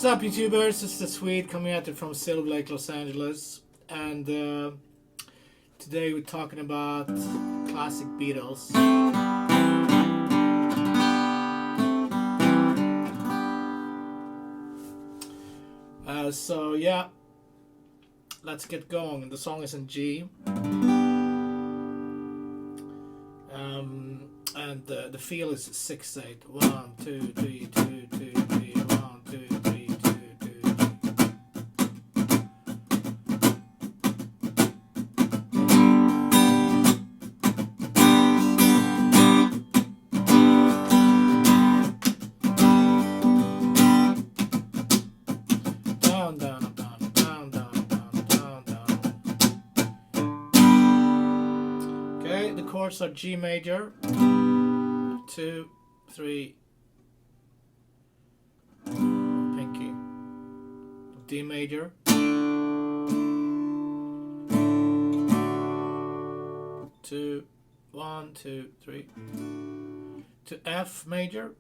What's up, YouTubers? This is the Swede coming at you from Silver Lake, Los Angeles, and today we're talking about classic Beatles. So yeah, let's get going. The song is in G, and the feel is 6/8. 1, 2, 3, 2, 2, 3, 1, 2, 3, 2, 2, 3. Down, down, down, down, down, down, down, down. Okay, the chords are G major, 2, 3, pinky, D major, 2, 1, 2, 3, to F major,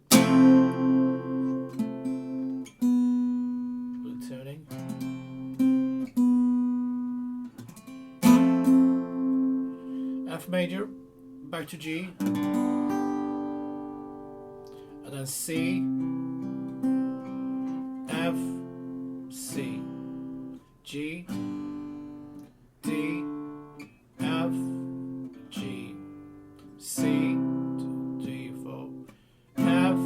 little tuning, F major, back to G, and then C, F, C, G, D, F, G, C, 2, 3, 4, F.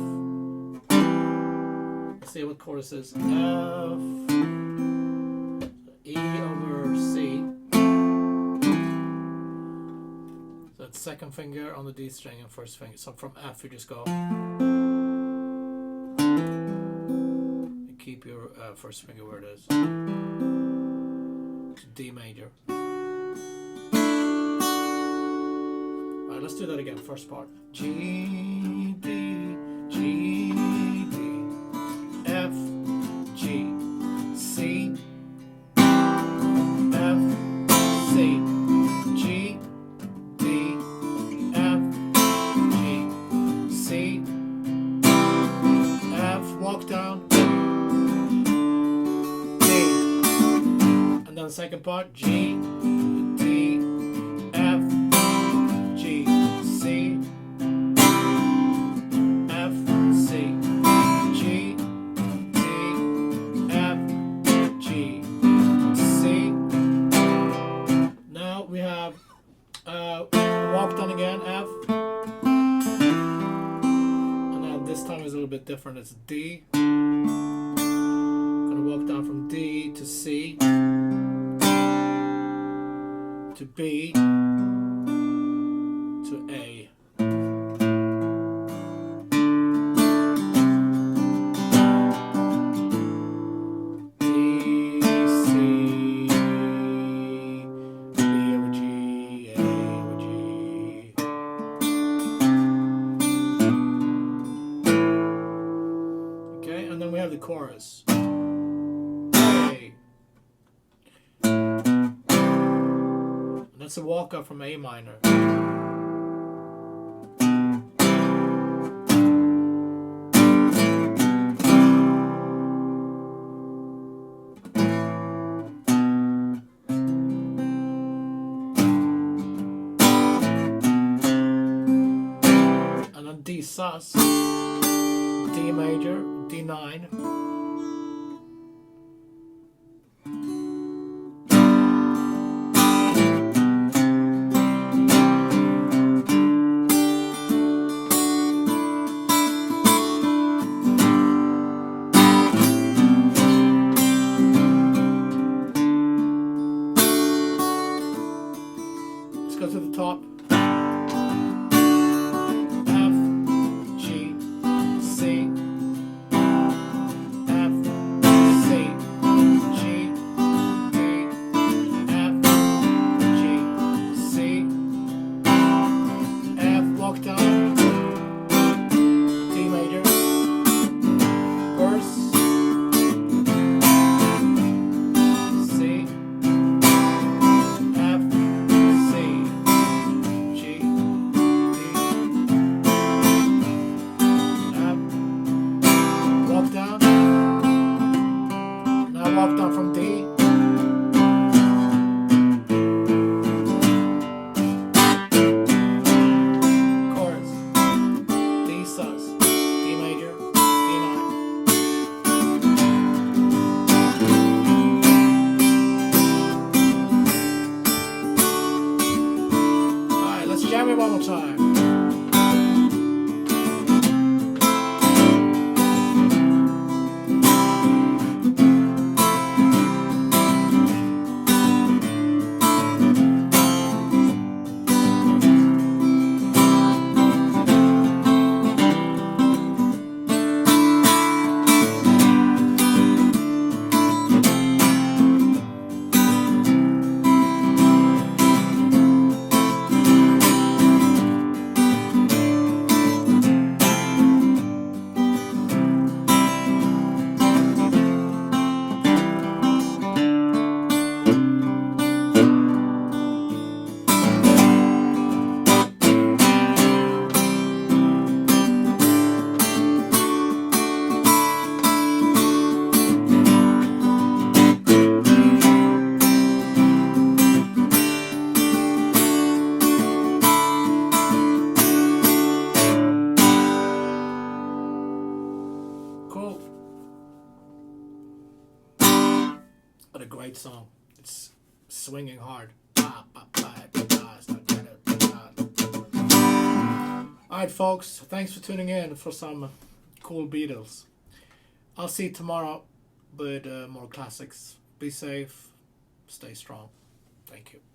Let's see what chorus is. F, E over C. So that's second finger on the D string and first finger. So from F you just go. Keep your first finger where it is. To D major. Alright, let's do that again. First part. G, D, G, D, F, G, C, F, C, G, D, F, G, C, F, walk down. Second part, G, D, F, G, C, F, C, G, D, F, G, C. Now we have walk down again, F, and then this time is a little bit different. It's D. Gonna walk down from D to C, to B, to A. D, C, B over G, A over G. Okay, and then we have the chorus. That's a walk up from A minor. And then D sus, D major, D9. Go to the top. F, G, C, but a great song. It's swinging hard. Alright, folks, thanks for tuning in for some cool Beatles. I'll see you tomorrow with more classics. Be safe, stay strong. Thank you.